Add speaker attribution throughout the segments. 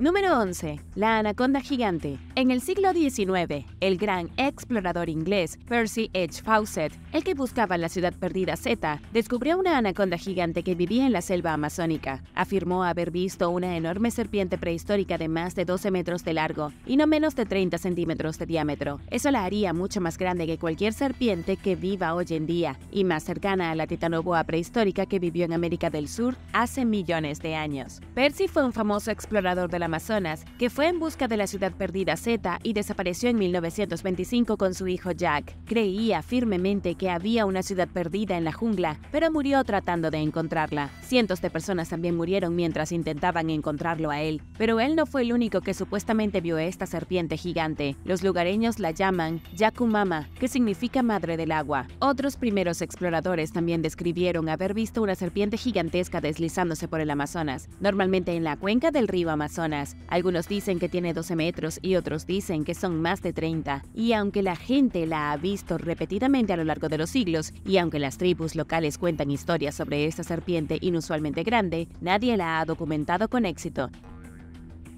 Speaker 1: Número 11. La anaconda gigante. En el siglo XIX, el gran explorador inglés Percy H. Fawcett, el que buscaba la ciudad perdida Z, descubrió una anaconda gigante que vivía en la selva amazónica. Afirmó haber visto una enorme serpiente prehistórica de más de 12 metros de largo y no menos de 30 centímetros de diámetro. Eso la haría mucho más grande que cualquier serpiente que viva hoy en día y más cercana a la titanoboa prehistórica que vivió en América del Sur hace millones de años. Percy fue un famoso explorador del Amazonas que fue en busca de la ciudad perdida Z y desapareció en 1925 con su hijo Jack. Creía firmemente que había una ciudad perdida en la jungla, pero murió tratando de encontrarla. Cientos de personas también murieron mientras intentaban encontrarlo a él, pero él no fue el único que supuestamente vio esta serpiente gigante. Los lugareños la llaman Yakumama, que significa madre del agua. Otros primeros exploradores también describieron haber visto una serpiente gigantesca deslizándose por el Amazonas, normalmente en la cuenca del río Amazonas. Algunos dicen que tiene 12 metros y otros dicen que son más de 30. Y aunque la gente la ha visto repetidamente a lo largo de los siglos, y aunque las tribus locales cuentan historias sobre esta serpiente inusualmente grande, nadie la ha documentado con éxito.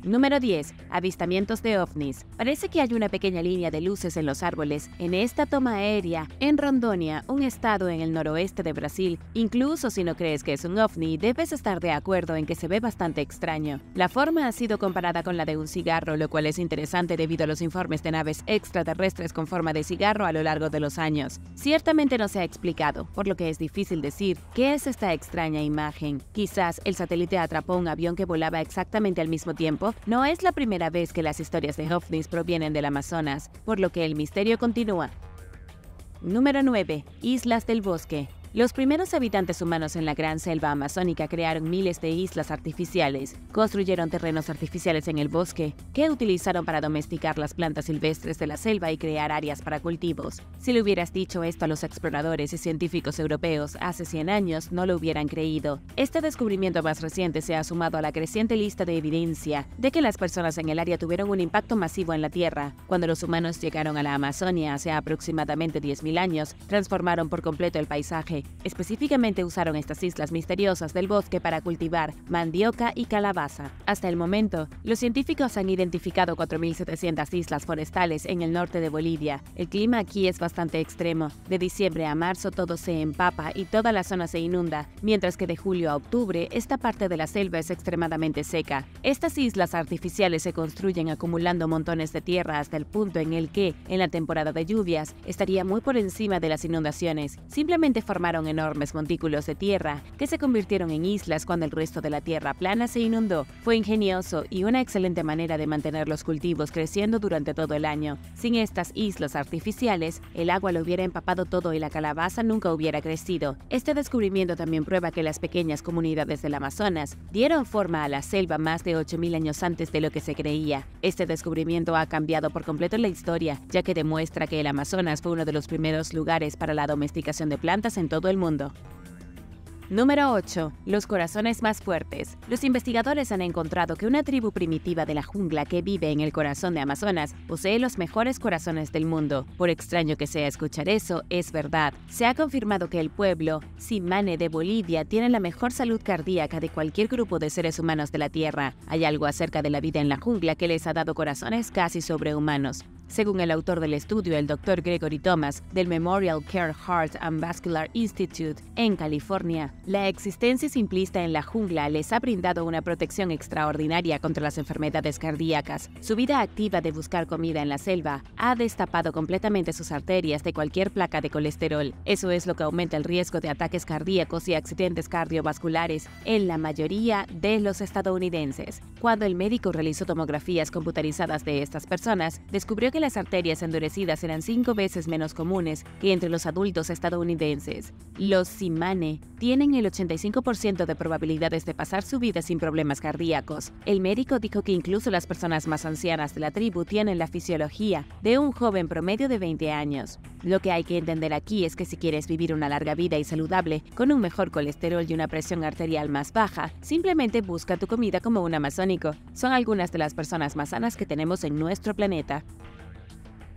Speaker 1: Número 10. Avistamientos de ovnis. Parece que hay una pequeña línea de luces en los árboles en esta toma aérea en Rondônia, un estado en el noroeste de Brasil. Incluso si no crees que es un ovni, debes estar de acuerdo en que se ve bastante extraño. La forma ha sido comparada con la de un cigarro, lo cual es interesante debido a los informes de naves extraterrestres con forma de cigarro a lo largo de los años. Ciertamente no se ha explicado, por lo que es difícil decir qué es esta extraña imagen. Quizás el satélite atrapó un avión que volaba exactamente al mismo tiempo. No es la primera vez que las historias de ovnis provienen del Amazonas, por lo que el misterio continúa. Número 9. Islas del bosque. Los primeros habitantes humanos en la gran selva amazónica crearon miles de islas artificiales. Construyeron terrenos artificiales en el bosque, que utilizaron para domesticar las plantas silvestres de la selva y crear áreas para cultivos. Si le hubieras dicho esto a los exploradores y científicos europeos hace 100 años, no lo hubieran creído. Este descubrimiento más reciente se ha sumado a la creciente lista de evidencia de que las personas en el área tuvieron un impacto masivo en la Tierra. Cuando los humanos llegaron a la Amazonia hace aproximadamente 10.000 años, transformaron por completo el paisaje. Específicamente usaron estas islas misteriosas del bosque para cultivar mandioca y calabaza. Hasta el momento, los científicos han identificado 4.700 islas forestales en el norte de Bolivia. El clima aquí es bastante extremo. De diciembre a marzo todo se empapa y toda la zona se inunda, mientras que de julio a octubre esta parte de la selva es extremadamente seca. Estas islas artificiales se construyen acumulando montones de tierra hasta el punto en el que, en la temporada de lluvias, estaría muy por encima de las inundaciones. Simplemente formaron enormes montículos de tierra que se convirtieron en islas cuando el resto de la tierra plana se inundó. Fue ingenioso y una excelente manera de mantener los cultivos creciendo durante todo el año. Sin estas islas artificiales, el agua lo hubiera empapado todo y la calabaza nunca hubiera crecido. Este descubrimiento también prueba que las pequeñas comunidades del Amazonas dieron forma a la selva más de 8.000 años antes de lo que se creía. Este descubrimiento ha cambiado por completo la historia, ya que demuestra que el Amazonas fue uno de los primeros lugares para la domesticación de plantas en todo el mundo. Número 8. Los corazones más fuertes. Los investigadores han encontrado que una tribu primitiva de la jungla que vive en el corazón de Amazonas posee los mejores corazones del mundo. Por extraño que sea escuchar eso, es verdad. Se ha confirmado que el pueblo Tsimane de Bolivia tiene la mejor salud cardíaca de cualquier grupo de seres humanos de la Tierra. Hay algo acerca de la vida en la jungla que les ha dado corazones casi sobrehumanos. Según el autor del estudio, el Dr. Gregory Thomas, del Memorial Care Heart and Vascular Institute en California, la existencia simplista en la jungla les ha brindado una protección extraordinaria contra las enfermedades cardíacas. Su vida activa de buscar comida en la selva ha destapado completamente sus arterias de cualquier placa de colesterol. Eso es lo que aumenta el riesgo de ataques cardíacos y accidentes cardiovasculares en la mayoría de los estadounidenses. Cuando el médico realizó tomografías computarizadas de estas personas, descubrió que las arterias endurecidas eran 5 veces menos comunes que entre los adultos estadounidenses. Los Tsimane tienen el 85% de probabilidades de pasar su vida sin problemas cardíacos. El médico dijo que incluso las personas más ancianas de la tribu tienen la fisiología de un joven promedio de 20 años. Lo que hay que entender aquí es que si quieres vivir una larga vida y saludable, con un mejor colesterol y una presión arterial más baja, simplemente busca tu comida como un amazónico. Son algunas de las personas más sanas que tenemos en nuestro planeta.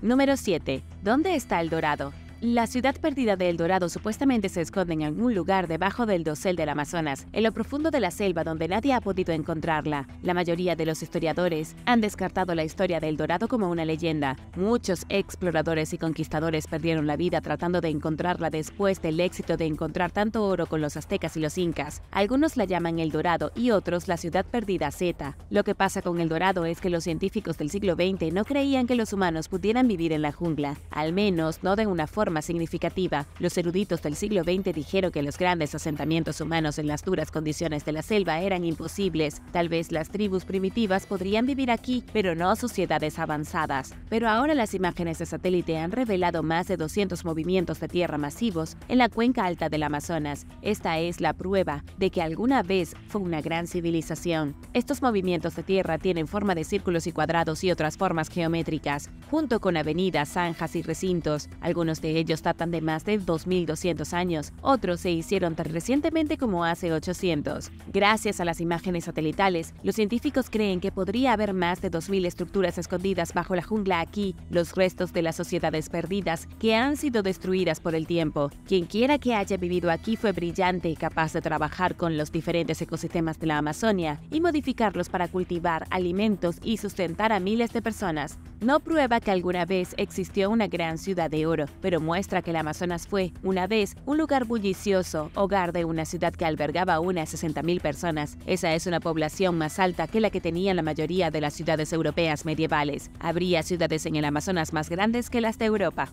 Speaker 1: Número 7. ¿Dónde está el dorado? La ciudad perdida de El Dorado supuestamente se esconde en algún lugar debajo del dosel del Amazonas, en lo profundo de la selva donde nadie ha podido encontrarla. La mayoría de los historiadores han descartado la historia de El Dorado como una leyenda. Muchos exploradores y conquistadores perdieron la vida tratando de encontrarla después del éxito de encontrar tanto oro con los aztecas y los incas. Algunos la llaman El Dorado y otros la ciudad perdida Z. Lo que pasa con El Dorado es que los científicos del siglo XX no creían que los humanos pudieran vivir en la jungla, al menos no de una forma significativa. Los eruditos del siglo XX dijeron que los grandes asentamientos humanos en las duras condiciones de la selva eran imposibles. Tal vez las tribus primitivas podrían vivir aquí, pero no sociedades avanzadas. Pero ahora las imágenes de satélite han revelado más de 200 movimientos de tierra masivos en la cuenca alta del Amazonas. Esta es la prueba de que alguna vez fue una gran civilización. Estos movimientos de tierra tienen forma de círculos y cuadrados y otras formas geométricas, junto con avenidas, zanjas y recintos. Algunos de ellos datan de más de 2200 años, otros se hicieron tan recientemente como hace 800. Gracias a las imágenes satelitales, los científicos creen que podría haber más de 2000 estructuras escondidas bajo la jungla aquí, los restos de las sociedades perdidas que han sido destruidas por el tiempo. Quien quiera que haya vivido aquí fue brillante y capaz de trabajar con los diferentes ecosistemas de la Amazonia y modificarlos para cultivar alimentos y sustentar a miles de personas. No prueba que alguna vez existió una gran ciudad de oro, pero muestra que el Amazonas fue, una vez, un lugar bullicioso, hogar de una ciudad que albergaba unas 60.000 personas. Esa es una población más alta que la que tenían la mayoría de las ciudades europeas medievales. Habría ciudades en el Amazonas más grandes que las de Europa.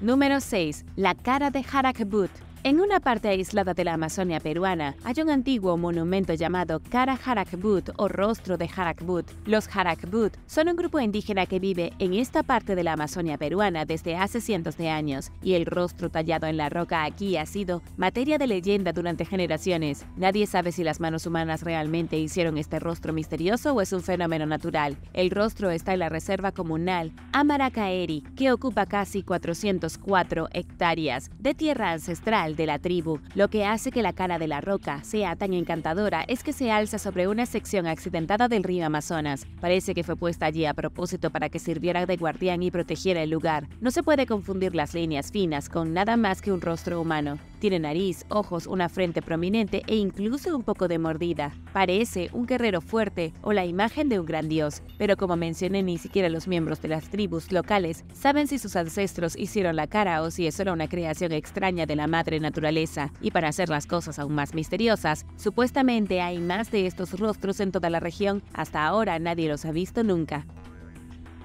Speaker 1: Número 6. La cara de Harakbut. En una parte aislada de la Amazonia peruana hay un antiguo monumento llamado Cara Harakbut o Rostro de Harakbut. Los Harakbut son un grupo indígena que vive en esta parte de la Amazonia peruana desde hace cientos de años, y el rostro tallado en la roca aquí ha sido materia de leyenda durante generaciones. Nadie sabe si las manos humanas realmente hicieron este rostro misterioso o es un fenómeno natural. El rostro está en la reserva comunal Amaracaeri, que ocupa casi 404 hectáreas de tierra ancestral de la tribu. Lo que hace que la cara de la roca sea tan encantadora es que se alza sobre una sección accidentada del río Amazonas. Parece que fue puesta allí a propósito para que sirviera de guardián y protegiera el lugar. No se puede confundir las líneas finas con nada más que un rostro humano. Tiene nariz, ojos, una frente prominente e incluso un poco de mordida. Parece un guerrero fuerte o la imagen de un gran dios, pero como mencioné, ni siquiera los miembros de las tribus locales saben si sus ancestros hicieron la cara o si es solo una creación extraña de la madre naturaleza. Y para hacer las cosas aún más misteriosas, supuestamente hay más de estos rostros en toda la región. Hasta ahora nadie los ha visto nunca.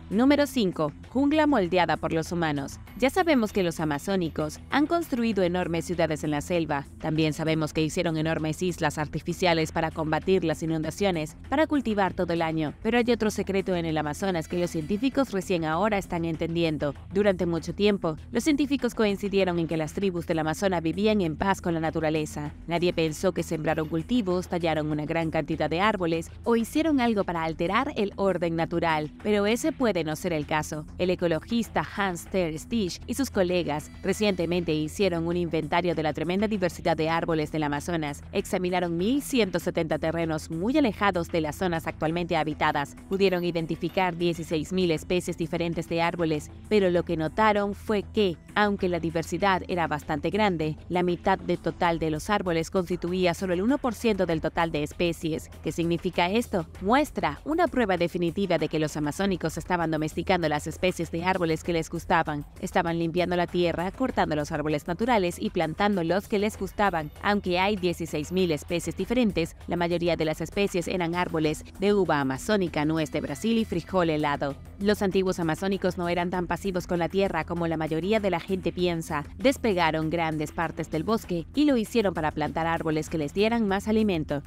Speaker 1: Número 5. Jungla moldeada por los humanos. Ya sabemos que los amazónicos han construido enormes ciudades en la selva. También sabemos que hicieron enormes islas artificiales para combatir las inundaciones, para cultivar todo el año. Pero hay otro secreto en el Amazonas que los científicos recién ahora están entendiendo. Durante mucho tiempo, los científicos coincidieron en que las tribus del Amazonas vivían en paz con la naturaleza. Nadie pensó que sembraron cultivos, tallaron una gran cantidad de árboles o hicieron algo para alterar el orden natural. Pero ese puede no ser el caso. El ecologista Hans ter Stich y sus colegas recientemente hicieron un inventario de la tremenda diversidad de árboles del Amazonas. Examinaron 1.170 terrenos muy alejados de las zonas actualmente habitadas. Pudieron identificar 16.000 especies diferentes de árboles, pero lo que notaron fue que, aunque la diversidad era bastante grande, la mitad del total de los árboles constituía solo el 1% del total de especies. ¿Qué significa esto? Muestra una prueba definitiva de que los amazónicos estaban domesticando las especies de árboles que les gustaban. Estaban limpiando la tierra, cortando los árboles naturales y plantando los que les gustaban. Aunque hay 16.000 especies diferentes, la mayoría de las especies eran árboles de uva amazónica, nuez de Brasil y frijol helado. Los antiguos amazónicos no eran tan pasivos con la tierra como la mayoría de la gente piensa. Despegaron grandes partes del bosque y lo hicieron para plantar árboles que les dieran más alimento.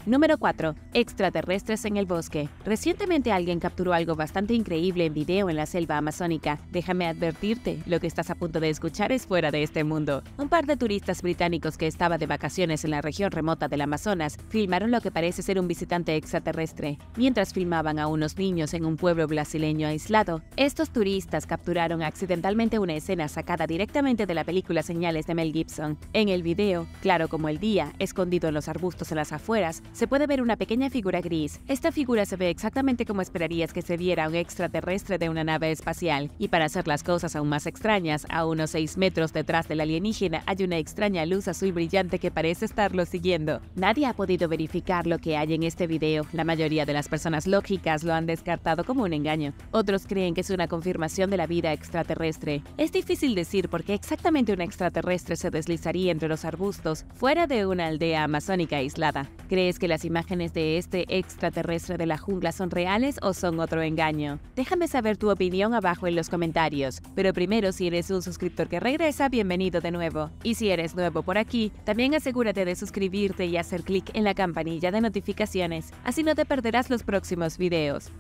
Speaker 1: Número 4. Extraterrestres en el bosque. Recientemente alguien capturó algo bastante increíble en video en la selva amazónica. Déjame advertirte, lo que estás a punto de escuchar es fuera de este mundo. Un par de turistas británicos que estaba de vacaciones en la región remota del Amazonas filmaron lo que parece ser un visitante extraterrestre. Mientras filmaban a unos niños en un pueblo brasileño aislado, estos turistas capturaron accidentalmente una escena sacada directamente de la película Señales de Mel Gibson. En el video, claro como el día, escondido en los arbustos en las afueras, se puede ver una pequeña figura gris. Esta figura se ve exactamente como esperarías que se viera un extraterrestre de una nave espacial. Y para hacer las cosas aún más extrañas, a unos 6 metros detrás del alienígena hay una extraña luz azul brillante que parece estarlo siguiendo. Nadie ha podido verificar lo que hay en este video. La mayoría de las personas lógicas lo han descartado como un engaño. Otros creen que es una confirmación de la vida extraterrestre. Es difícil decir por qué exactamente un extraterrestre se deslizaría entre los arbustos fuera de una aldea amazónica aislada. ¿Crees que las imágenes de este extraterrestre de la jungla son reales o son otro engaño? Déjame saber tu opinión abajo en los comentarios. Pero primero, si eres un suscriptor que regresa, bienvenido de nuevo. Y si eres nuevo por aquí, también asegúrate de suscribirte y hacer clic en la campanilla de notificaciones. Así no te perderás los próximos videos.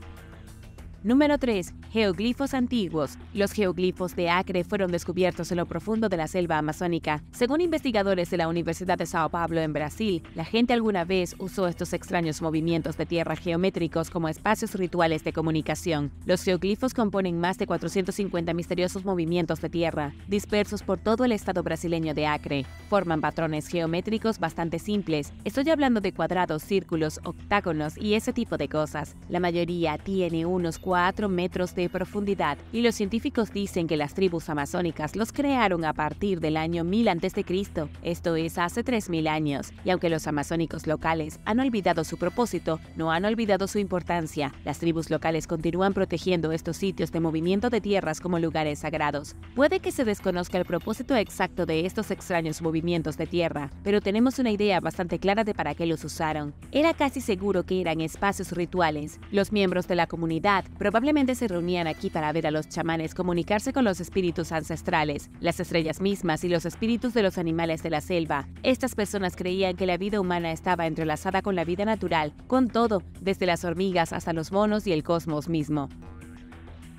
Speaker 1: Número 3. Geoglifos antiguos. Los geoglifos de Acre fueron descubiertos en lo profundo de la selva amazónica. Según investigadores de la Universidad de Sao Paulo en Brasil, la gente alguna vez usó estos extraños movimientos de tierra geométricos como espacios rituales de comunicación. Los geoglifos componen más de 450 misteriosos movimientos de tierra, dispersos por todo el estado brasileño de Acre. Forman patrones geométricos bastante simples. Estoy hablando de cuadrados, círculos, octágonos y ese tipo de cosas. La mayoría tiene unos 4 metros de profundidad, y los científicos dicen que las tribus amazónicas los crearon a partir del año 1000 a.C., esto es hace 3000 años, y aunque los amazónicos locales han olvidado su propósito, no han olvidado su importancia. Las tribus locales continúan protegiendo estos sitios de movimiento de tierras como lugares sagrados. Puede que se desconozca el propósito exacto de estos extraños movimientos de tierra, pero tenemos una idea bastante clara de para qué los usaron. Era casi seguro que eran espacios rituales. Los miembros de la comunidad probablemente se reunían aquí para ver a los chamanes comunicarse con los espíritus ancestrales, las estrellas mismas y los espíritus de los animales de la selva. Estas personas creían que la vida humana estaba entrelazada con la vida natural, con todo, desde las hormigas hasta los monos y el cosmos mismo.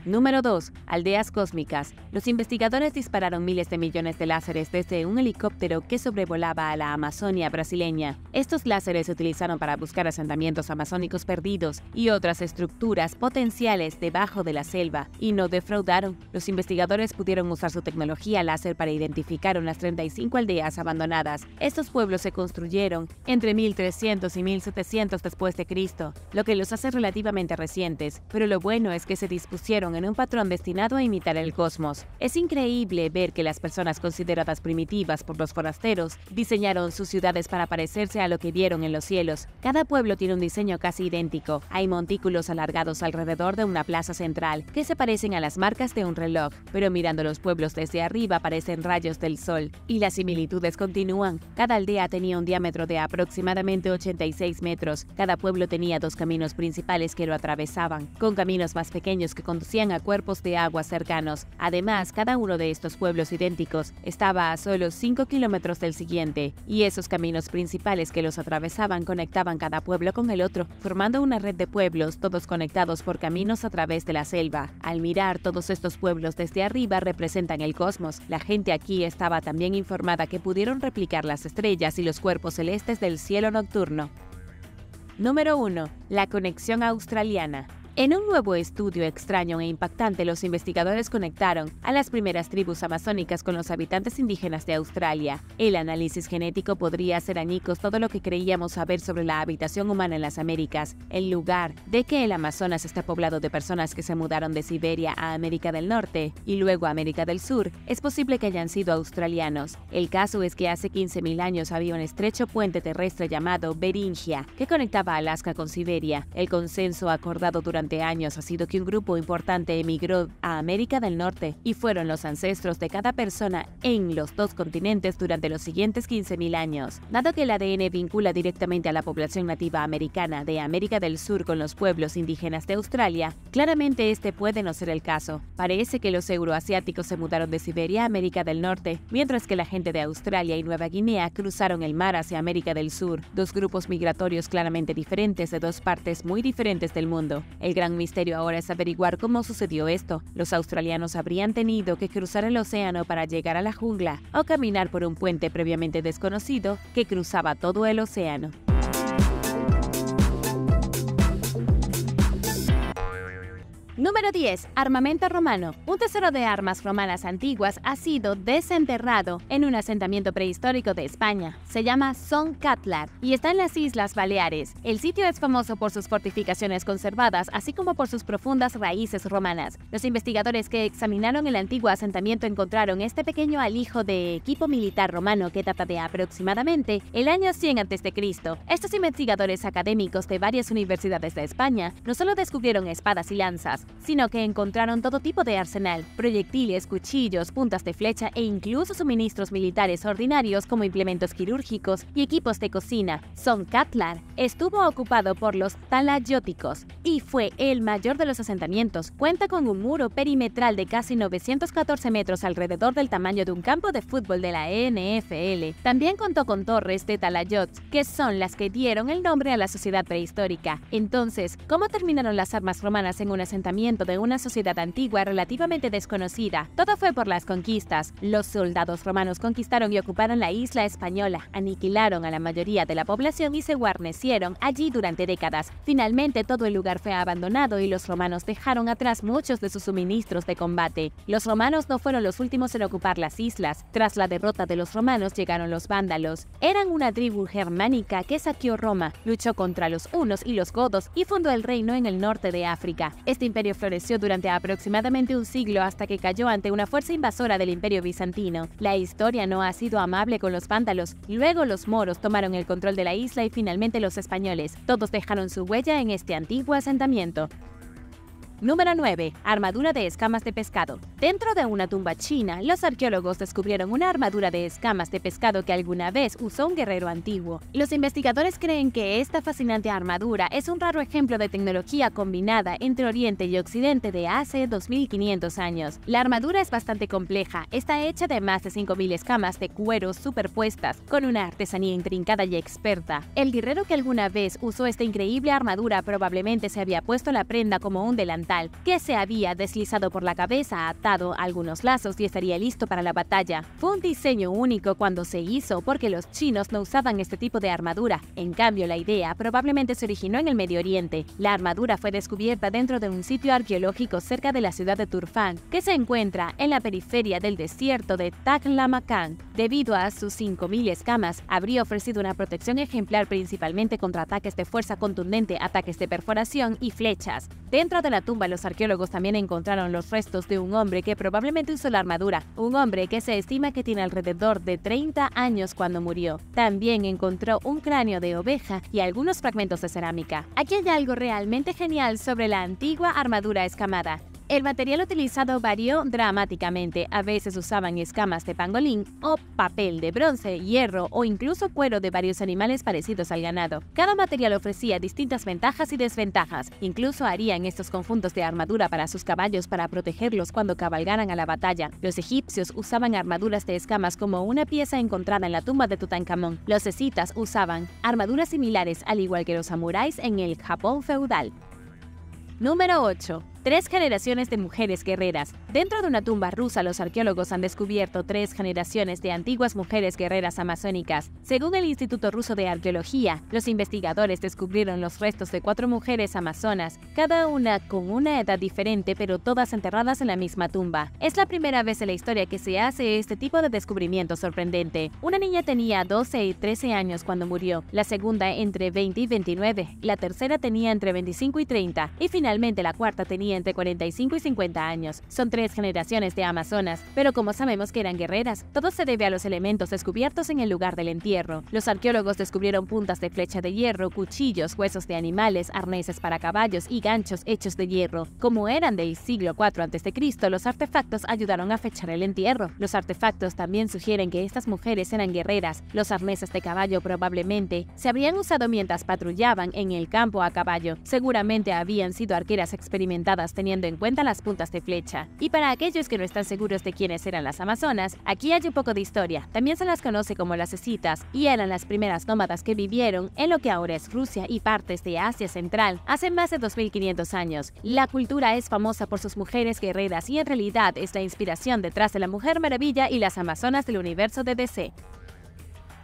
Speaker 1: Número 2. Aldeas cósmicas. Los investigadores dispararon miles de millones de láseres desde un helicóptero que sobrevolaba a la Amazonia brasileña. Estos láseres se utilizaron para buscar asentamientos amazónicos perdidos y otras estructuras potenciales debajo de la selva, y no defraudaron. Los investigadores pudieron usar su tecnología láser para identificar unas 35 aldeas abandonadas. Estos pueblos se construyeron entre 1300 y 1700 después de Cristo, lo que los hace relativamente recientes, pero lo bueno es que se dispusieron en un patrón destinado a imitar el cosmos. Es increíble ver que las personas consideradas primitivas por los forasteros diseñaron sus ciudades para parecerse a lo que vieron en los cielos. Cada pueblo tiene un diseño casi idéntico. Hay montículos alargados alrededor de una plaza central que se parecen a las marcas de un reloj, pero mirando los pueblos desde arriba parecen rayos del sol. Y las similitudes continúan. Cada aldea tenía un diámetro de aproximadamente 86 metros. Cada pueblo tenía 2 caminos principales que lo atravesaban, con caminos más pequeños que conducían a cuerpos de agua cercanos. Además, cada uno de estos pueblos idénticos estaba a solo 5 kilómetros del siguiente, y esos caminos principales que los atravesaban conectaban cada pueblo con el otro, formando una red de pueblos, todos conectados por caminos a través de la selva. Al mirar todos estos pueblos desde arriba representan el cosmos. La gente aquí estaba tan bien informada que pudieron replicar las estrellas y los cuerpos celestes del cielo nocturno. Número 1. La conexión australiana. En un nuevo estudio extraño e impactante, los investigadores conectaron a las primeras tribus amazónicas con los habitantes indígenas de Australia. El análisis genético podría hacer añicos todo lo que creíamos saber sobre la habitación humana en las Américas, en lugar de que el Amazonas esté poblado de personas que se mudaron de Siberia a América del Norte y luego a América del Sur. Es posible que hayan sido australianos. El caso es que hace 15.000 años había un estrecho puente terrestre llamado Beringia que conectaba Alaska con Siberia. El consenso acordado durante años ha sido que un grupo importante emigró a América del Norte y fueron los ancestros de cada persona en los 2 continentes durante los siguientes 15.000 años. Dado que el ADN vincula directamente a la población nativa americana de América del Sur con los pueblos indígenas de Australia, claramente este puede no ser el caso. Parece que los euroasiáticos se mudaron de Siberia a América del Norte, mientras que la gente de Australia y Nueva Guinea cruzaron el mar hacia América del Sur, 2 grupos migratorios claramente diferentes de 2 partes muy diferentes del mundo. El gran misterio ahora es averiguar cómo sucedió esto. Los australianos habrían tenido que cruzar el océano para llegar a la jungla o caminar por un puente previamente desconocido que cruzaba todo el océano. Número 10. Armamento romano. Un tesoro de armas romanas antiguas ha sido desenterrado en un asentamiento prehistórico de España. Se llama Son Catlar y está en las Islas Baleares. El sitio es famoso por sus fortificaciones conservadas, así como por sus profundas raíces romanas. Los investigadores que examinaron el antiguo asentamiento encontraron este pequeño alijo de equipo militar romano que data de aproximadamente el año 100 a.C. Estos investigadores académicos de varias universidades de España no solo descubrieron espadas y lanzas, sino que encontraron todo tipo de arsenal, proyectiles, cuchillos, puntas de flecha e incluso suministros militares ordinarios como implementos quirúrgicos y equipos de cocina. Son Catlar estuvo ocupado por los talayóticos y fue el mayor de los asentamientos. Cuenta con un muro perimetral de casi 914 metros alrededor del tamaño de un campo de fútbol de la NFL. También contó con torres de talayots, que son las que dieron el nombre a la sociedad prehistórica. Entonces, ¿cómo terminaron las armas romanas en un asentamiento de una sociedad antigua relativamente desconocida? Todo fue por las conquistas. Los soldados romanos conquistaron y ocuparon la isla española, aniquilaron a la mayoría de la población y se guarnecieron allí durante décadas. Finalmente, todo el lugar fue abandonado y los romanos dejaron atrás muchos de sus suministros de combate. Los romanos no fueron los últimos en ocupar las islas. Tras la derrota de los romanos llegaron los vándalos. Eran una tribu germánica que saqueó Roma, luchó contra los hunos y los godos y fundó el reino en el norte de África. Este imperio floreció durante aproximadamente un siglo hasta que cayó ante una fuerza invasora del imperio bizantino. La historia no ha sido amable con los vándalos. Luego los moros tomaron el control de la isla y finalmente los españoles. Todos dejaron su huella en este antiguo asentamiento. Número 9. Armadura de escamas de pescado. Dentro de una tumba china, los arqueólogos descubrieron una armadura de escamas de pescado que alguna vez usó un guerrero antiguo. Los investigadores creen que esta fascinante armadura es un raro ejemplo de tecnología combinada entre Oriente y Occidente de hace 2500 años. La armadura es bastante compleja, está hecha de más de 5000 escamas de cuero superpuestas, con una artesanía intrincada y experta. El guerrero que alguna vez usó esta increíble armadura probablemente se había puesto la prenda como un delantal, que se había deslizado por la cabeza, atado a algunos lazos y estaría listo para la batalla. Fue un diseño único cuando se hizo porque los chinos no usaban este tipo de armadura. En cambio, la idea probablemente se originó en el Medio Oriente. La armadura fue descubierta dentro de un sitio arqueológico cerca de la ciudad de Turfán, que se encuentra en la periferia del desierto de Taklamakan. Debido a sus 5000 escamas, habría ofrecido una protección ejemplar principalmente contra ataques de fuerza contundente, ataques de perforación y flechas. Dentro de la tumba, los arqueólogos también encontraron los restos de un hombre que probablemente usó la armadura, un hombre que se estima que tiene alrededor de 30 años cuando murió. También encontró un cráneo de oveja y algunos fragmentos de cerámica. Aquí hay algo realmente genial sobre la antigua armadura escamada. El material utilizado varió dramáticamente. A veces usaban escamas de pangolín o papel de bronce, hierro o incluso cuero de varios animales parecidos al ganado. Cada material ofrecía distintas ventajas y desventajas. Incluso harían estos conjuntos de armadura para sus caballos para protegerlos cuando cabalgaran a la batalla. Los egipcios usaban armaduras de escamas como una pieza encontrada en la tumba de Tutankamón. Los escitas usaban armaduras similares al igual que los samuráis en el Japón feudal. Número 8. 3 generaciones de mujeres guerreras. Dentro de una tumba rusa, los arqueólogos han descubierto 3 generaciones de antiguas mujeres guerreras amazónicas. Según el Instituto Ruso de Arqueología, los investigadores descubrieron los restos de 4 mujeres amazonas, cada una con una edad diferente, pero todas enterradas en la misma tumba. Es la primera vez en la historia que se hace este tipo de descubrimiento sorprendente. Una niña tenía 12 y 13 años cuando murió, la segunda entre 20 y 29, la tercera tenía entre 25 y 30, y finalmente la cuarta tenía entre 45 y 50 años. Son 3 generaciones de amazonas, pero como sabemos que eran guerreras, todo se debe a los elementos descubiertos en el lugar del entierro. Los arqueólogos descubrieron puntas de flecha de hierro, cuchillos, huesos de animales, arneses para caballos y ganchos hechos de hierro. Como eran del siglo IV a.C., los artefactos ayudaron a fechar el entierro. Los artefactos también sugieren que estas mujeres eran guerreras. Los arneses de caballo probablemente se habrían usado mientras patrullaban en el campo a caballo. Seguramente habían sido arqueras experimentadas teniendo en cuenta las puntas de flecha. Y para aquellos que no están seguros de quiénes eran las amazonas, aquí hay un poco de historia. También se las conoce como las escitas y eran las primeras nómadas que vivieron en lo que ahora es Rusia y partes de Asia Central hace más de 2500 años. La cultura es famosa por sus mujeres guerreras y en realidad es la inspiración detrás de la Mujer Maravilla y las Amazonas del universo de DC.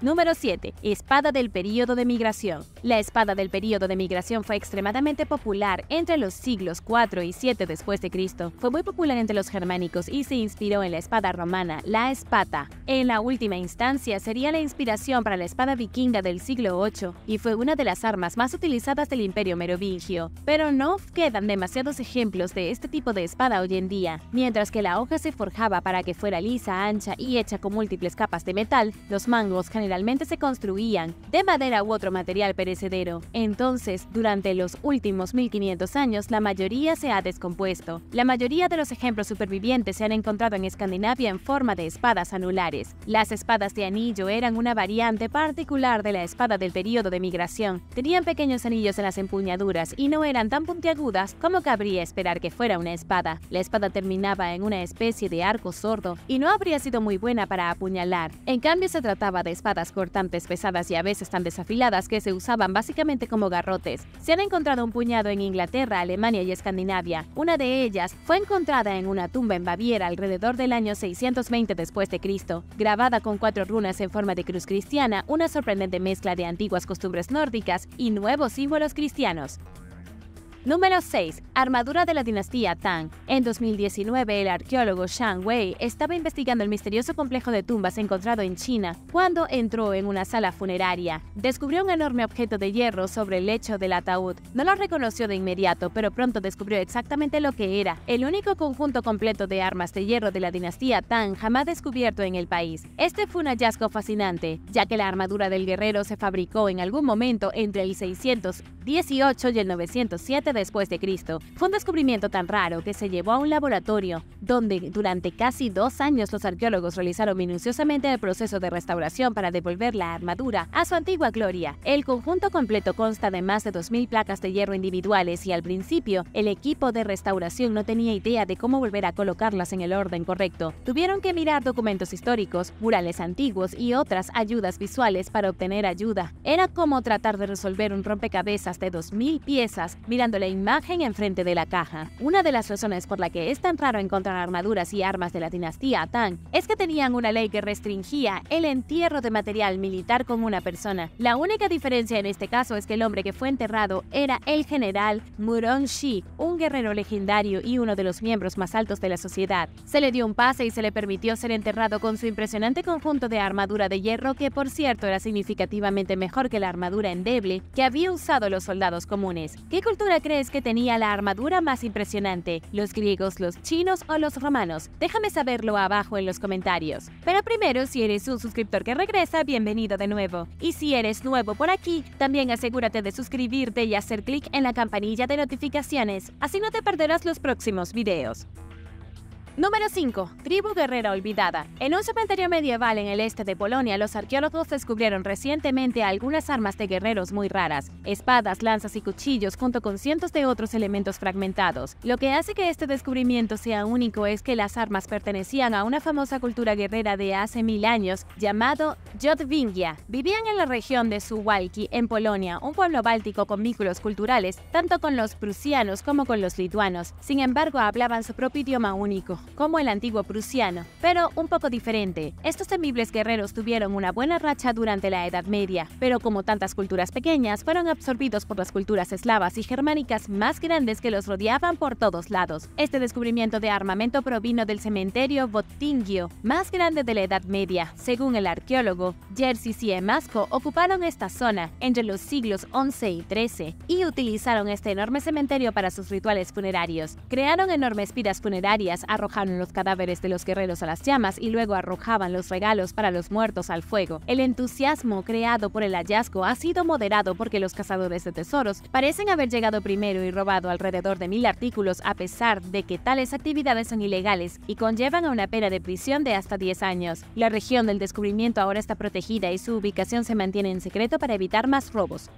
Speaker 1: Número 7. Espada del período de migración. La espada del período de migración fue extremadamente popular entre los siglos 4 y 7 después de Cristo. Fue muy popular entre los germánicos y se inspiró en la espada romana, la espata. En la última instancia sería la inspiración para la espada vikinga del siglo 8 y fue una de las armas más utilizadas del Imperio Merovingio. Pero no quedan demasiados ejemplos de este tipo de espada hoy en día. Mientras que la hoja se forjaba para que fuera lisa, ancha y hecha con múltiples capas de metal, los mangos generalmente se construían de madera u otro material perecedero. Entonces, durante los últimos 1500 años, la mayoría se ha descompuesto. La mayoría de los ejemplos supervivientes se han encontrado en Escandinavia en forma de espadas anulares. Las espadas de anillo eran una variante particular de la espada del período de migración. Tenían pequeños anillos en las empuñaduras y no eran tan puntiagudas como cabría esperar que fuera una espada. La espada terminaba en una especie de arco sordo y no habría sido muy buena para apuñalar. En cambio, se trataba de espadas cortantes pesadas y a veces tan desafiladas que se usaban básicamente como garrotes. Se han encontrado un puñado en Inglaterra, Alemania y Escandinavia. Una de ellas fue encontrada en una tumba en Baviera alrededor del año 620 después de Cristo, grabada con 4 runas en forma de cruz cristiana, una sorprendente mezcla de antiguas costumbres nórdicas y nuevos símbolos cristianos. Número 6. Armadura de la dinastía Tang. En 2019, el arqueólogo Shang Wei estaba investigando el misterioso complejo de tumbas encontrado en China cuando entró en una sala funeraria. Descubrió un enorme objeto de hierro sobre el lecho del ataúd. No lo reconoció de inmediato, pero pronto descubrió exactamente lo que era: el único conjunto completo de armas de hierro de la dinastía Tang jamás descubierto en el país. Este fue un hallazgo fascinante, ya que la armadura del guerrero se fabricó en algún momento entre el 618 y el 907 después de Cristo. Fue un descubrimiento tan raro que se llevó a un laboratorio, donde durante casi 2 años los arqueólogos realizaron minuciosamente el proceso de restauración para devolver la armadura a su antigua gloria. El conjunto completo consta de más de 2000 placas de hierro individuales y al principio, el equipo de restauración no tenía idea de cómo volver a colocarlas en el orden correcto. Tuvieron que mirar documentos históricos, murales antiguos y otras ayudas visuales para obtener ayuda. Era como tratar de resolver un rompecabezas de 2000 piezas mirando la imagen enfrente de la caja. Una de las razones por la que es tan raro encontrar armaduras y armas de la dinastía Tang es que tenían una ley que restringía el entierro de material militar con una persona. La única diferencia en este caso es que el hombre que fue enterrado era el general Murong-Shi, un guerrero legendario y uno de los miembros más altos de la sociedad. Se le dio un pase y se le permitió ser enterrado con su impresionante conjunto de armadura de hierro, que por cierto era significativamente mejor que la armadura endeble que había usado los soldados comunes. ¿Qué cultura crees que tenía la armadura más impresionante? ¿Los griegos, los chinos o los romanos? Déjame saberlo abajo en los comentarios. Pero primero, si eres un suscriptor que regresa, bienvenido de nuevo. Y si eres nuevo por aquí, también asegúrate de suscribirte y hacer clic en la campanilla de notificaciones, así no te perderás los próximos videos. Número 5. Tribu guerrera olvidada. En un cementerio medieval en el este de Polonia, los arqueólogos descubrieron recientemente algunas armas de guerreros muy raras: espadas, lanzas y cuchillos, junto con cientos de otros elementos fragmentados. Lo que hace que este descubrimiento sea único es que las armas pertenecían a una famosa cultura guerrera de hace 1000 años llamado Jotvingia. Vivían en la región de Suwałki, en Polonia, un pueblo báltico con vínculos culturales tanto con los prusianos como con los lituanos. Sin embargo, hablaban su propio idioma único, como el antiguo prusiano, pero un poco diferente. Estos temibles guerreros tuvieron una buena racha durante la Edad Media, pero como tantas culturas pequeñas, fueron absorbidos por las culturas eslavas y germánicas más grandes que los rodeaban por todos lados. Este descubrimiento de armamento provino del cementerio Votingio, más grande de la Edad Media. Según el arqueólogo Jerzy Siemasko, ocuparon esta zona entre los siglos XI y XIII y utilizaron este enorme cementerio para sus rituales funerarios. Crearon enormes piras funerarias, arrojaron los cadáveres de los guerreros a las llamas y luego arrojaban los regalos para los muertos al fuego. El entusiasmo creado por el hallazgo ha sido moderado porque los cazadores de tesoros parecen haber llegado primero y robado alrededor de 1000 artículos, a pesar de que tales actividades son ilegales y conllevan a una pena de prisión de hasta 10 años. La región del descubrimiento ahora está protegida y su ubicación se mantiene en secreto para evitar más robos.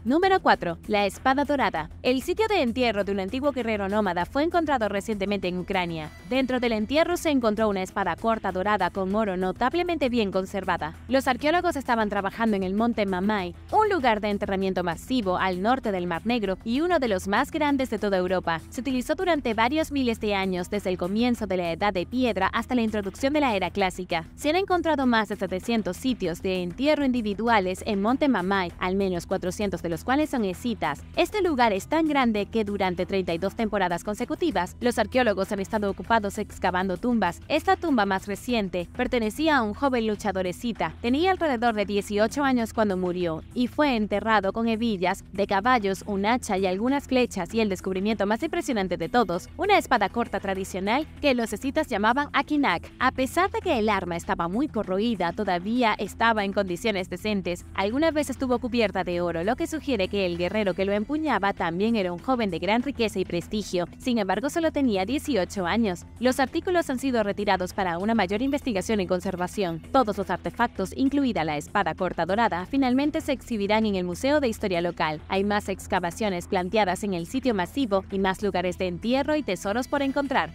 Speaker 1: Número 4. La espada dorada. El sitio de entierro de un antiguo guerrero nómada fue encontrado recientemente en Ucrania. Dentro del entierro se encontró una espada corta dorada con oro notablemente bien conservada. Los arqueólogos estaban trabajando en el monte Mamai, un lugar de enterramiento masivo al norte del Mar Negro y uno de los más grandes de toda Europa. Se utilizó durante varios miles de años, desde el comienzo de la Edad de Piedra hasta la introducción de la Era Clásica. Se han encontrado más de 700 sitios de entierro individuales en Monte Mamai, al menos 400 de los cuales son escitas. Este lugar es tan grande que durante 32 temporadas consecutivas, los arqueólogos han estado ocupados excavando tumbas. Esta tumba más reciente pertenecía a un joven luchador escita. Tenía alrededor de 18 años cuando murió y fue enterrado con hebillas de caballos, un hacha y algunas flechas, y el descubrimiento más impresionante de todos, una espada corta tradicional que los escitas llamaban akinak. A pesar de que el arma estaba muy corroída, todavía estaba en condiciones decentes. Alguna vez estuvo cubierta de oro, lo que sugiere que el guerrero que lo empuñaba también era un joven de gran riqueza y prestigio. Sin embargo, solo tenía 18 años. Los artículos han sido retirados para una mayor investigación y conservación. Todos los artefactos, incluida la espada corta dorada, finalmente se exhibirán en el Museo de Historia Local. Hay más excavaciones planteadas en el sitio masivo y más lugares de entierro y tesoros por encontrar.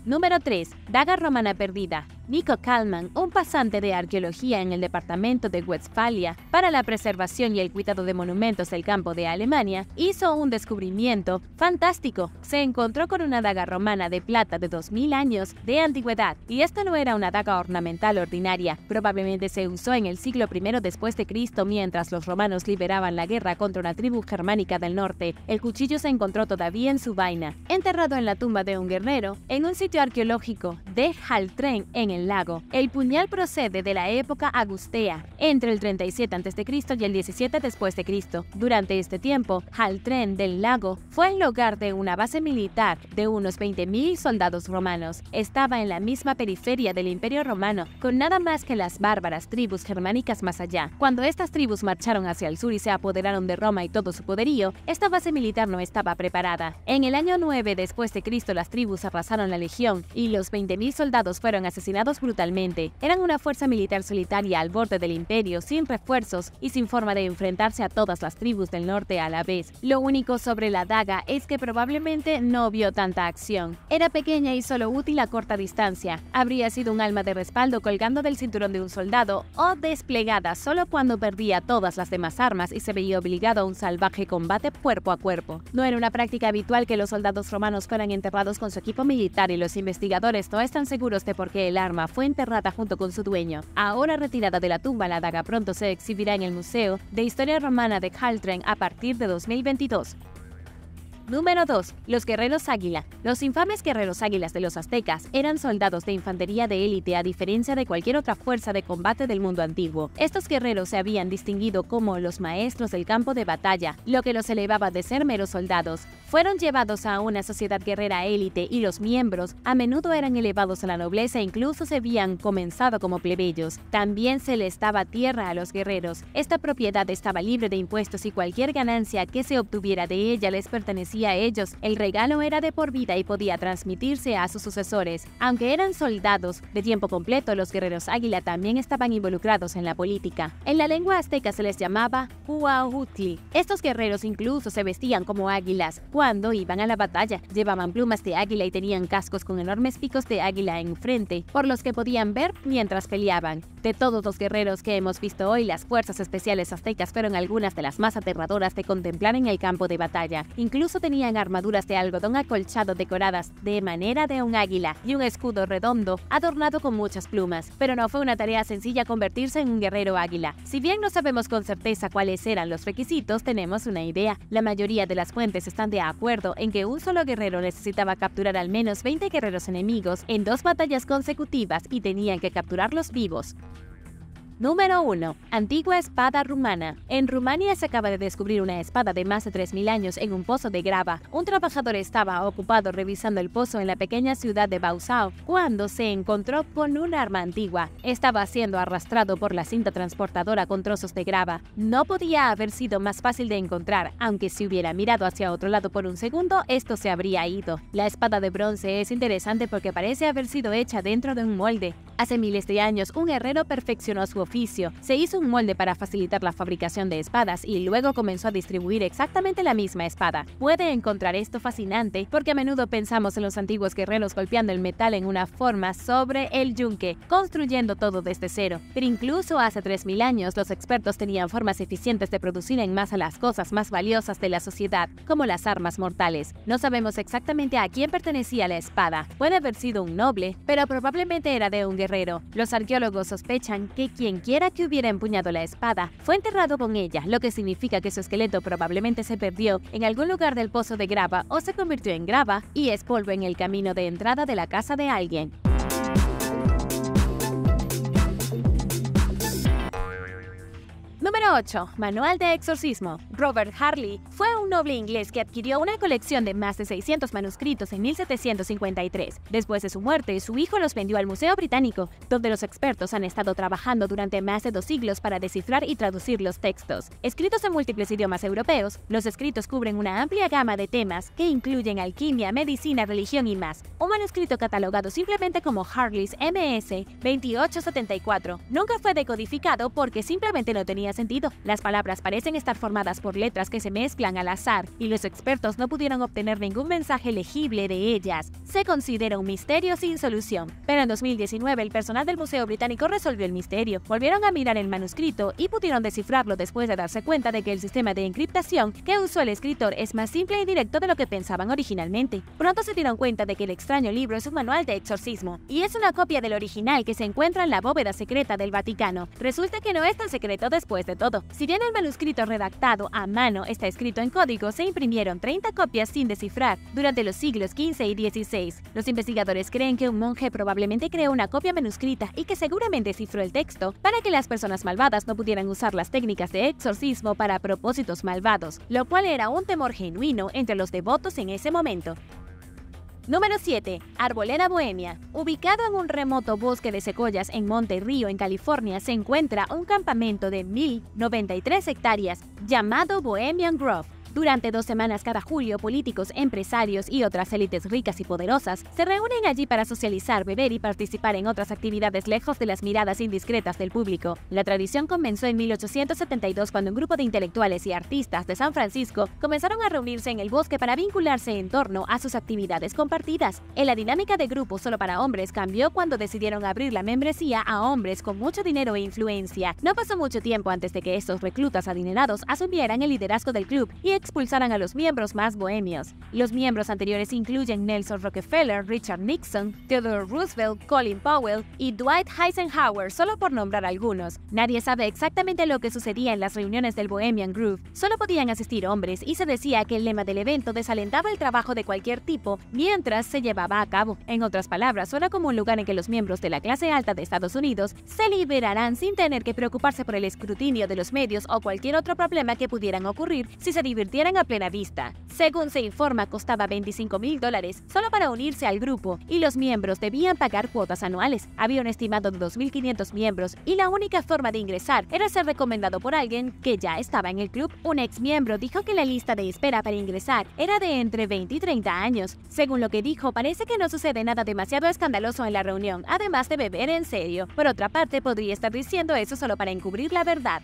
Speaker 1: Número 3. Daga romana perdida. Nico Kalman, un pasante de arqueología en el departamento de Westfalia para la preservación y el cuidado de monumentos del campo de Alemania, hizo un descubrimiento fantástico. Se encontró con una daga romana de plata de 2000 años de antigüedad, y esta no era una daga ornamental ordinaria. Probablemente se usó en el siglo I después de Cristo mientras los romanos liberaban la guerra contra una tribu germánica del norte. El cuchillo se encontró todavía en su vaina, enterrado en la tumba de un guerrero en un sitio arqueológico de Haltren en el lago. El puñal procede de la época agustea, entre el 37 a.C. y el 17 después de Cristo. Durante este tiempo, Haltren del lago fue el hogar de una base militar de unos 20.000 soldados romanos. Estaba en la misma periferia del Imperio Romano, con nada más que las bárbaras tribus germánicas más allá. Cuando estas tribus marcharon hacia el sur y se apoderaron de Roma y todo su poderío, esta base militar no estaba preparada. En el año 9 después de Cristo, las tribus arrasaron la legión y los 20.000 soldados fueron asesinados brutalmente. Eran una fuerza militar solitaria al borde del imperio, sin refuerzos y sin forma de enfrentarse a todas las tribus del norte a la vez. Lo único sobre la daga es que probablemente no vio tanta acción. Era pequeña y solo útil a corta distancia. Habría sido un arma de respaldo colgando del cinturón de un soldado, o desplegada solo cuando perdía todas las demás armas y se veía obligado a un salvaje combate cuerpo a cuerpo. No era una práctica habitual que los soldados romanos fueran enterrados con su equipo militar, y los investigadores no están seguros de por qué el arma fue enterrada junto con su dueño. Ahora retirada de la tumba, la daga pronto se exhibirá en el Museo de Historia Romana de Haltren a partir de 2022. Número 2. Los guerreros águila. Los infames guerreros águilas de los aztecas eran soldados de infantería de élite, a diferencia de cualquier otra fuerza de combate del mundo antiguo. Estos guerreros se habían distinguido como los maestros del campo de batalla, lo que los elevaba de ser meros soldados. Fueron llevados a una sociedad guerrera élite y los miembros a menudo eran elevados a la nobleza e incluso se habían comenzado como plebeyos. También se les daba tierra a los guerreros. Esta propiedad estaba libre de impuestos y cualquier ganancia que se obtuviera de ella les pertenecía a ellos. El regalo era de por vida y podía transmitirse a sus sucesores. Aunque eran soldados de tiempo completo, los guerreros águila también estaban involucrados en la política. En la lengua azteca se les llamaba Huautli. Estos guerreros incluso se vestían como águilas cuando iban a la batalla. Llevaban plumas de águila y tenían cascos con enormes picos de águila en frente, por los que podían ver mientras peleaban. De todos los guerreros que hemos visto hoy, las fuerzas especiales aztecas fueron algunas de las más aterradoras de contemplar en el campo de batalla. Incluso tenían armaduras de algodón acolchado decoradas de manera de un águila y un escudo redondo adornado con muchas plumas. Pero no fue una tarea sencilla convertirse en un guerrero águila. Si bien no sabemos con certeza cuáles eran los requisitos, tenemos una idea. La mayoría de las fuentes están de acuerdo en que un solo guerrero necesitaba capturar al menos 20 guerreros enemigos en 2 batallas consecutivas y tenían que capturarlos vivos. Número 1. Antigua espada rumana. En Rumania se acaba de descubrir una espada de más de 3000 años en un pozo de grava. Un trabajador estaba ocupado revisando el pozo en la pequeña ciudad de Bausau cuando se encontró con un arma antigua. Estaba siendo arrastrado por la cinta transportadora con trozos de grava. No podía haber sido más fácil de encontrar, aunque si hubiera mirado hacia otro lado por un segundo, esto se habría ido. La espada de bronce es interesante porque parece haber sido hecha dentro de un molde. Hace miles de años, un herrero perfeccionó su oficio, se hizo un molde para facilitar la fabricación de espadas y luego comenzó a distribuir exactamente la misma espada. Puede encontrar esto fascinante porque a menudo pensamos en los antiguos guerreros golpeando el metal en una forma sobre el yunque, construyendo todo desde cero. Pero incluso hace 3000 años, los expertos tenían formas eficientes de producir en masa las cosas más valiosas de la sociedad, como las armas mortales. No sabemos exactamente a quién pertenecía la espada. Puede haber sido un noble, pero probablemente era de un guerrero. Los arqueólogos sospechan que quien quiera que hubiera empuñado la espada fue enterrado con ella, lo que significa que su esqueleto probablemente se perdió en algún lugar del pozo de grava o se convirtió en grava y es polvo en el camino de entrada de la casa de alguien. Número 8. Manual de exorcismo. Robert Harley fue un noble inglés que adquirió una colección de más de 600 manuscritos en 1753. Después de su muerte, su hijo los vendió al Museo Británico, donde los expertos han estado trabajando durante más de 2 siglos para descifrar y traducir los textos. Escritos en múltiples idiomas europeos, los escritos cubren una amplia gama de temas que incluyen alquimia, medicina, religión y más. Un manuscrito catalogado simplemente como Harley's MS 2874 nunca fue decodificado porque simplemente no tenía sentido. Las palabras parecen estar formadas por letras que se mezclan al azar y los expertos no pudieron obtener ningún mensaje legible de ellas. Se considera un misterio sin solución. Pero en 2019 el personal del Museo Británico resolvió el misterio. Volvieron a mirar el manuscrito y pudieron descifrarlo después de darse cuenta de que el sistema de encriptación que usó el escritor es más simple y directo de lo que pensaban originalmente. Pronto se dieron cuenta de que el extraño libro es un manual de exorcismo y es una copia del original que se encuentra en la bóveda secreta del Vaticano. Resulta que no es tan secreto después de todo. Si bien el manuscrito redactado a mano está escrito en código, se imprimieron 30 copias sin descifrar durante los siglos XV y XVI. Los investigadores creen que un monje probablemente creó una copia manuscrita y que seguramente cifró el texto para que las personas malvadas no pudieran usar las técnicas de exorcismo para propósitos malvados, lo cual era un temor genuino entre los devotos en ese momento. Número 7. Arboleda Bohemia. Ubicado en un remoto bosque de secoyas en Monte Rio, en California, se encuentra un campamento de 1093 hectáreas llamado Bohemian Grove. Durante 2 semanas cada julio, políticos, empresarios y otras élites ricas y poderosas se reúnen allí para socializar, beber y participar en otras actividades lejos de las miradas indiscretas del público. La tradición comenzó en 1872 cuando un grupo de intelectuales y artistas de San Francisco comenzaron a reunirse en el bosque para vincularse en torno a sus actividades compartidas. La dinámica de grupo solo para hombres cambió cuando decidieron abrir la membresía a hombres con mucho dinero e influencia. No pasó mucho tiempo antes de que estos reclutas adinerados asumieran el liderazgo del club y expulsaran a los miembros más bohemios. Los miembros anteriores incluyen Nelson Rockefeller, Richard Nixon, Theodore Roosevelt, Colin Powell y Dwight Eisenhower, solo por nombrar algunos. Nadie sabe exactamente lo que sucedía en las reuniones del Bohemian Grove. Solo podían asistir hombres y se decía que el lema del evento desalentaba el trabajo de cualquier tipo mientras se llevaba a cabo. En otras palabras, suena como un lugar en que los miembros de la clase alta de Estados Unidos se liberarán sin tener que preocuparse por el escrutinio de los medios o cualquier otro problema que pudieran ocurrir si se divirtieran a plena vista. Según se informa, costaba $25,000 solo para unirse al grupo y los miembros debían pagar cuotas anuales. Había un estimado de 2.500 miembros y la única forma de ingresar era ser recomendado por alguien que ya estaba en el club. Un ex miembro dijo que la lista de espera para ingresar era de entre 20 y 30 años. Según lo que dijo, parece que no sucede nada demasiado escandaloso en la reunión, además de beber en serio. Por otra parte, podría estar diciendo eso solo para encubrir la verdad.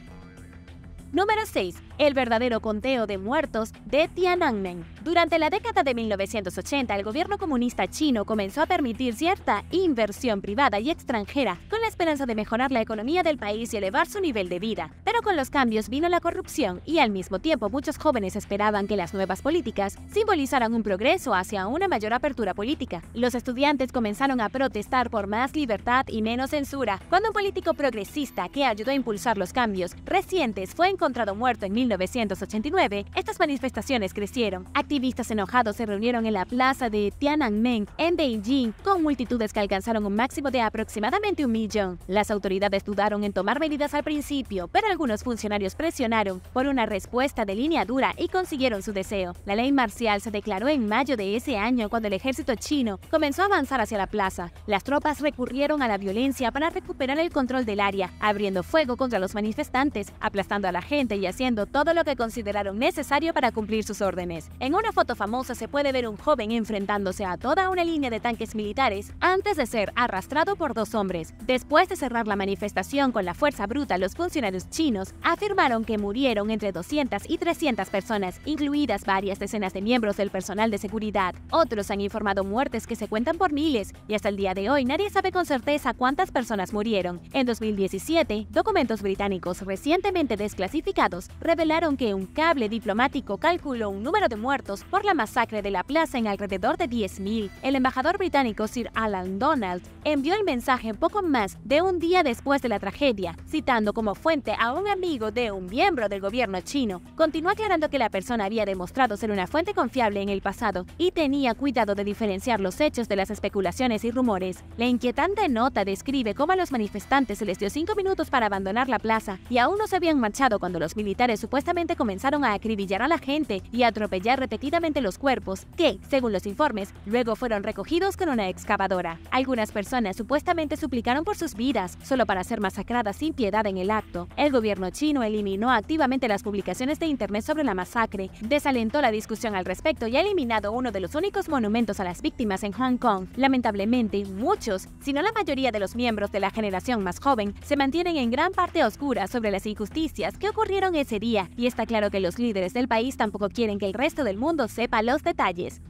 Speaker 1: Número 6. El verdadero conteo de muertos de Tiananmen. Durante la década de 1980, el gobierno comunista chino comenzó a permitir cierta inversión privada y extranjera con la esperanza de mejorar la economía del país y elevar su nivel de vida. Pero con los cambios vino la corrupción y al mismo tiempo muchos jóvenes esperaban que las nuevas políticas simbolizaran un progreso hacia una mayor apertura política. Los estudiantes comenzaron a protestar por más libertad y menos censura. Cuando un político progresista que ayudó a impulsar los cambios recientes fue encontrado muerto en 1989, estas manifestaciones crecieron. Activistas enojados se reunieron en la plaza de Tiananmen en Beijing con multitudes que alcanzaron un máximo de aproximadamente 1 millón. Las autoridades dudaron en tomar medidas al principio, pero algunos algunos funcionarios presionaron por una respuesta de línea dura y consiguieron su deseo. La ley marcial se declaró en mayo de ese año cuando el ejército chino comenzó a avanzar hacia la plaza. Las tropas recurrieron a la violencia para recuperar el control del área, abriendo fuego contra los manifestantes, aplastando a la gente y haciendo todo lo que consideraron necesario para cumplir sus órdenes. En una foto famosa se puede ver un joven enfrentándose a toda una línea de tanques militares antes de ser arrastrado por dos hombres. Después de cerrar la manifestación con la fuerza bruta, los funcionarios chinos afirmaron que murieron entre 200 y 300 personas, incluidas varias decenas de miembros del personal de seguridad. Otros han informado muertes que se cuentan por miles, y hasta el día de hoy nadie sabe con certeza cuántas personas murieron. En 2017, documentos británicos recientemente desclasificados revelaron que un cable diplomático calculó un número de muertos por la masacre de la plaza en alrededor de 10.000. El embajador británico Sir Alan Donald envió el mensaje poco más de un día después de la tragedia, citando como fuente a un amigo de un miembro del gobierno chino. Continuó aclarando que la persona había demostrado ser una fuente confiable en el pasado y tenía cuidado de diferenciar los hechos de las especulaciones y rumores. La inquietante nota describe cómo a los manifestantes se les dio 5 minutos para abandonar la plaza y aún no se habían marchado cuando los militares supuestamente comenzaron a acribillar a la gente y a atropellar repetidamente los cuerpos, que, según los informes, luego fueron recogidos con una excavadora. Algunas personas supuestamente suplicaron por sus vidas, solo para ser masacradas sin piedad en el acto. El gobierno chino eliminó activamente las publicaciones de internet sobre la masacre, desalentó la discusión al respecto y ha eliminado uno de los únicos monumentos a las víctimas en Hong Kong. Lamentablemente, muchos, si no la mayoría de los miembros de la generación más joven, se mantienen en gran parte oscuras sobre las injusticias que ocurrieron ese día, y está claro que los líderes del país tampoco quieren que el resto del mundo sepa los detalles.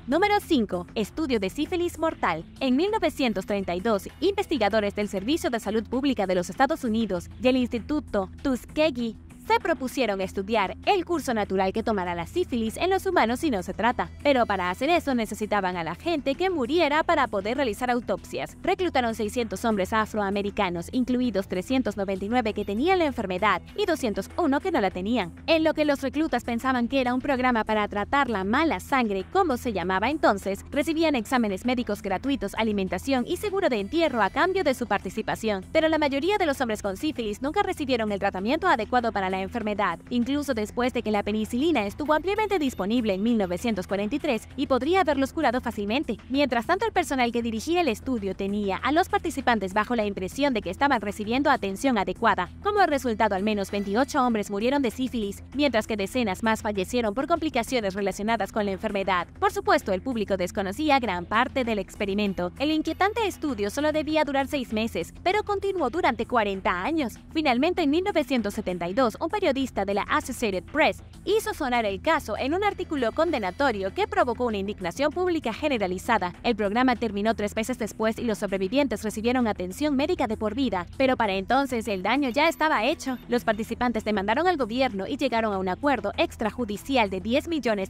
Speaker 1: Número 5. Estudio de sífilis mortal. En 1932, investigadores del Servicio de Salud Pública de los Estados Unidos y el Instituto Tuskegee se propusieron estudiar el curso natural que tomará la sífilis en los humanos si no se trata. Pero para hacer eso necesitaban a la gente que muriera para poder realizar autopsias. Reclutaron 600 hombres afroamericanos, incluidos 399 que tenían la enfermedad y 201 que no la tenían. En lo que los reclutas pensaban que era un programa para tratar la mala sangre, como se llamaba entonces, recibían exámenes médicos gratuitos, alimentación y seguro de entierro a cambio de su participación. Pero la mayoría de los hombres con sífilis nunca recibieron el tratamiento adecuado para la enfermedad, incluso después de que la penicilina estuvo ampliamente disponible en 1943 y podría haberlos curado fácilmente. Mientras tanto, el personal que dirigía el estudio tenía a los participantes bajo la impresión de que estaban recibiendo atención adecuada. Como resultado, al menos 28 hombres murieron de sífilis, mientras que decenas más fallecieron por complicaciones relacionadas con la enfermedad. Por supuesto, el público desconocía gran parte del experimento. El inquietante estudio solo debía durar 6 meses, pero continuó durante 40 años. Finalmente, en 1972, un periodista de la Associated Press hizo sonar el caso en un artículo condenatorio que provocó una indignación pública generalizada. El programa terminó 3 meses después y los sobrevivientes recibieron atención médica de por vida, pero para entonces el daño ya estaba hecho. Los participantes demandaron al gobierno y llegaron a un acuerdo extrajudicial de $10 millones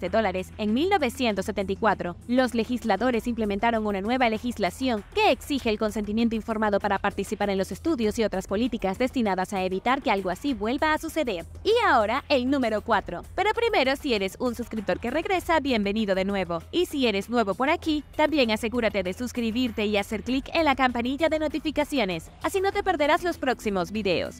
Speaker 1: en 1974. Los legisladores implementaron una nueva legislación que exige el consentimiento informado para participar en los estudios y otras políticas destinadas a evitar que algo así vuelva a suceder. Y ahora el número 4. Pero primero, si eres un suscriptor que regresa, bienvenido de nuevo. Y si eres nuevo por aquí, también asegúrate de suscribirte y hacer clic en la campanilla de notificaciones, así no te perderás los próximos videos.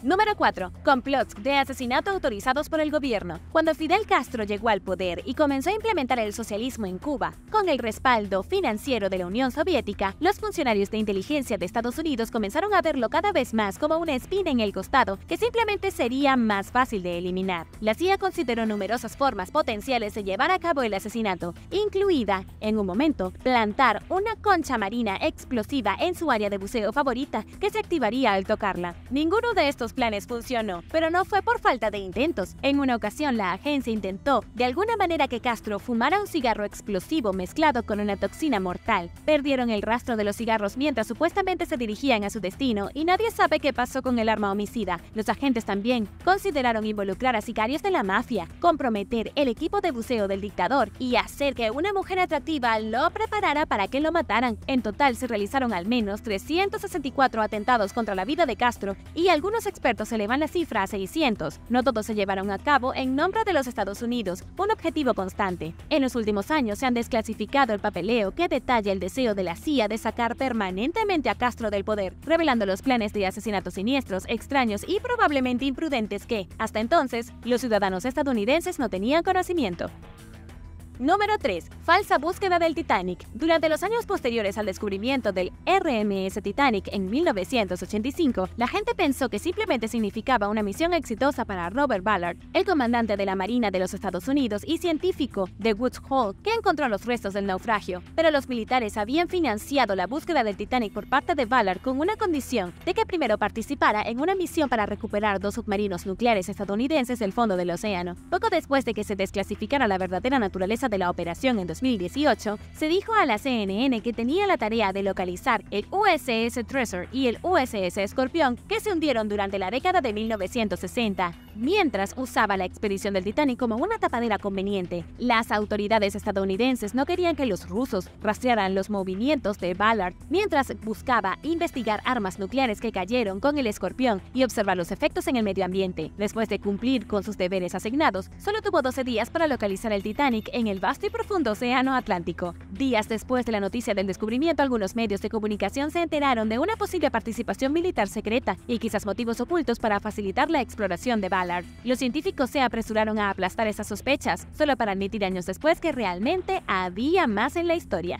Speaker 1: Número 4. Complots de asesinato autorizados por el gobierno. Cuando Fidel Castro llegó al poder y comenzó a implementar el socialismo en Cuba, con el respaldo financiero de la Unión Soviética, los funcionarios de inteligencia de Estados Unidos comenzaron a verlo cada vez más como una espina en el costado que simplemente sería más fácil de eliminar. La CIA consideró numerosas formas potenciales de llevar a cabo el asesinato, incluida, en un momento, plantar una concha marina explosiva en su área de buceo favorita que se activaría al tocarla. Ninguno de estos planes funcionó, pero no fue por falta de intentos. En una ocasión, la agencia intentó, de alguna manera, que Castro fumara un cigarro explosivo mezclado con una toxina mortal. Perdieron el rastro de los cigarros mientras supuestamente se dirigían a su destino y nadie sabe qué pasó con el arma homicida. Los agentes también consideraron involucrar a sicarios de la mafia, comprometer el equipo de buceo del dictador y hacer que una mujer atractiva lo preparara para que lo mataran. En total se realizaron al menos 364 atentados contra la vida de Castro y algunos expertos elevan la cifra a 600. No todos se llevaron a cabo en nombre de los Estados Unidos, un objetivo constante. En los últimos años se han desclasificado el papeleo que detalla el deseo de la CIA de sacar permanentemente a Castro del poder, revelando los planes de asesinatos siniestros, extraños y probablemente imprudentes que, hasta entonces, los ciudadanos estadounidenses no tenían conocimiento. Número 3. Falsa búsqueda del Titanic. Durante los años posteriores al descubrimiento del RMS Titanic en 1985, la gente pensó que simplemente significaba una misión exitosa para Robert Ballard, el comandante de la Marina de los Estados Unidos y científico de Woods Hole, que encontró los restos del naufragio. Pero los militares habían financiado la búsqueda del Titanic por parte de Ballard con una condición de que primero participara en una misión para recuperar 2 submarinos nucleares estadounidenses del fondo del océano. Poco después de que se desclasificara la verdadera naturaleza de la operación en 2018, se dijo a la CNN que tenía la tarea de localizar el USS Treasure y el USS Scorpion, que se hundieron durante la década de 1960, mientras usaba la expedición del Titanic como una tapadera conveniente. Las autoridades estadounidenses no querían que los rusos rastrearan los movimientos de Ballard mientras buscaba investigar armas nucleares que cayeron con el Escorpión y observar los efectos en el medio ambiente. Después de cumplir con sus deberes asignados, solo tuvo 12 días para localizar el Titanic en el vasto y profundo océano Atlántico. Días después de la noticia del descubrimiento, algunos medios de comunicación se enteraron de una posible participación militar secreta y quizás motivos ocultos para facilitar la exploración de Ballard. Los científicos se apresuraron a aplastar esas sospechas, solo para admitir años después que realmente había más en la historia.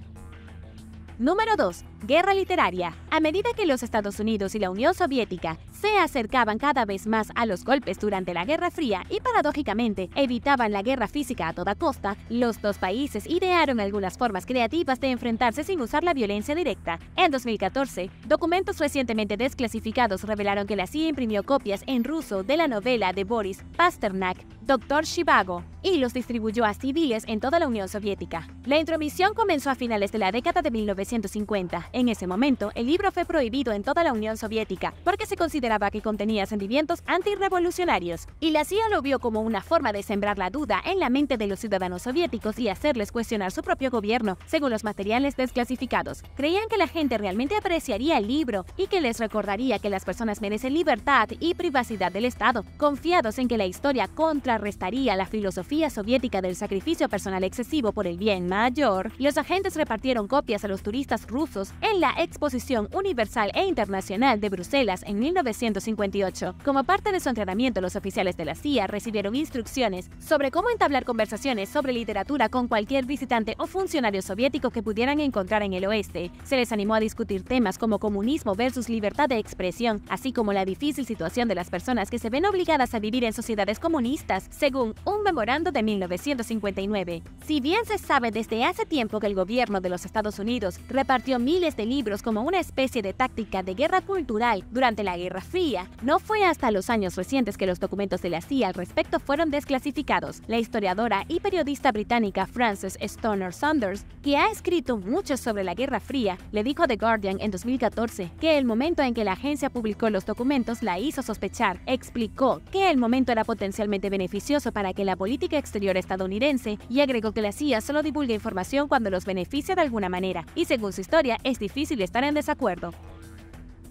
Speaker 1: Número 2. Guerra literaria. A medida que los Estados Unidos y la Unión Soviética se acercaban cada vez más a los golpes durante la Guerra Fría y paradójicamente evitaban la guerra física a toda costa, los dos países idearon algunas formas creativas de enfrentarse sin usar la violencia directa. En 2014, documentos recientemente desclasificados revelaron que la CIA imprimió copias en ruso de la novela de Boris Pasternak, Dr. Zhivago, y los distribuyó a civiles en toda la Unión Soviética. La intromisión comenzó a finales de la década de 1950. En ese momento, el libro fue prohibido en toda la Unión Soviética porque se consideraba que contenía sentimientos antirrevolucionarios, y la CIA lo vio como una forma de sembrar la duda en la mente de los ciudadanos soviéticos y hacerles cuestionar su propio gobierno. Según los materiales desclasificados, creían que la gente realmente apreciaría el libro y que les recordaría que las personas merecen libertad y privacidad del Estado, confiados en que la historia contrarrestaría la filosofía soviética del sacrificio personal excesivo por el bien mayor. Los agentes repartieron copias a los turistas rusos en la Exposición Universal e Internacional de Bruselas en 1958. Como parte de su entrenamiento, los oficiales de la CIA recibieron instrucciones sobre cómo entablar conversaciones sobre literatura con cualquier visitante o funcionario soviético que pudieran encontrar en el oeste. Se les animó a discutir temas como comunismo versus libertad de expresión, así como la difícil situación de las personas que se ven obligadas a vivir en sociedades comunistas, según un memorando de 1959. Si bien se sabe desde hace tiempo que el gobierno de los Estados Unidos repartió miles de libros como una especie de táctica de guerra cultural durante la Guerra Fría, no fue hasta los años recientes que los documentos de la CIA al respecto fueron desclasificados. La historiadora y periodista británica Frances Stoner Saunders, que ha escrito mucho sobre la Guerra Fría, le dijo a The Guardian en 2014 que el momento en que la agencia publicó los documentos la hizo sospechar. Explicó que el momento era potencialmente beneficioso para que la política exterior estadounidense, y agregó que la CIA solo divulga información cuando los beneficia de alguna manera, y según su historia es difícil estar en desacuerdo.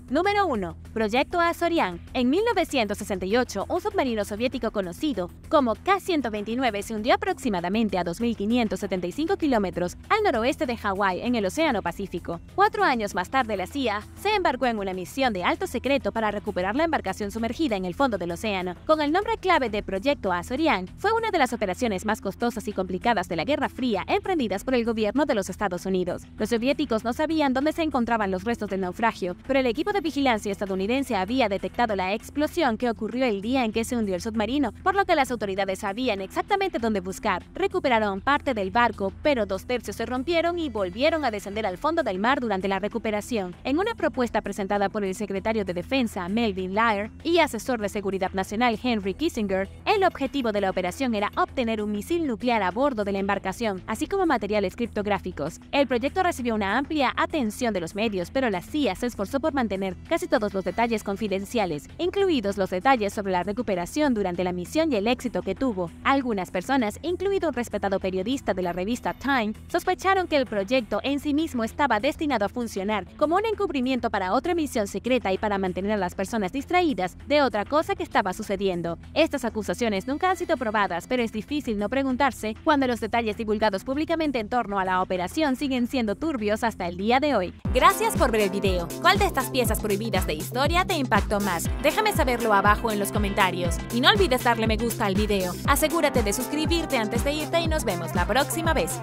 Speaker 1: Número 1. Proyecto Azorian. En 1968, un submarino soviético conocido como K-129 se hundió aproximadamente a 2.575 kilómetros al noroeste de Hawái en el Océano Pacífico. 4 años más tarde, la CIA se embarcó en una misión de alto secreto para recuperar la embarcación sumergida en el fondo del océano. Con el nombre clave de Proyecto Azorian, fue una de las operaciones más costosas y complicadas de la Guerra Fría emprendidas por el gobierno de los Estados Unidos. Los soviéticos no sabían dónde se encontraban los restos del naufragio, pero el equipo de vigilancia estadounidense había detectado la explosión que ocurrió el día en que se hundió el submarino, por lo que las autoridades sabían exactamente dónde buscar. Recuperaron parte del barco, pero 2/3 se rompieron y volvieron a descender al fondo del mar durante la recuperación. En una propuesta presentada por el secretario de Defensa, Melvin Laird, y asesor de Seguridad Nacional, Henry Kissinger, El objetivo de la operación era obtener un misil nuclear a bordo de la embarcación, así como materiales criptográficos. El proyecto recibió una amplia atención de los medios, pero la CIA se esforzó por mantener casi todos los detalles confidenciales, incluidos los detalles sobre la recuperación durante la misión y el éxito que tuvo. Algunas personas, incluido un respetado periodista de la revista Time, sospecharon que el proyecto en sí mismo estaba destinado a funcionar como un encubrimiento para otra misión secreta y para mantener a las personas distraídas de otra cosa que estaba sucediendo. Estas acusaciones nunca han sido probadas, pero es difícil no preguntarse cuando los detalles divulgados públicamente en torno a la operación siguen siendo turbios hasta el día de hoy. Gracias por ver el video. ¿Cuál de estas piezas prohibidas de historia te impactó más? Déjame saberlo abajo en los comentarios. Y no olvides darle me gusta al video. Asegúrate de suscribirte antes de irte y nos vemos la próxima vez.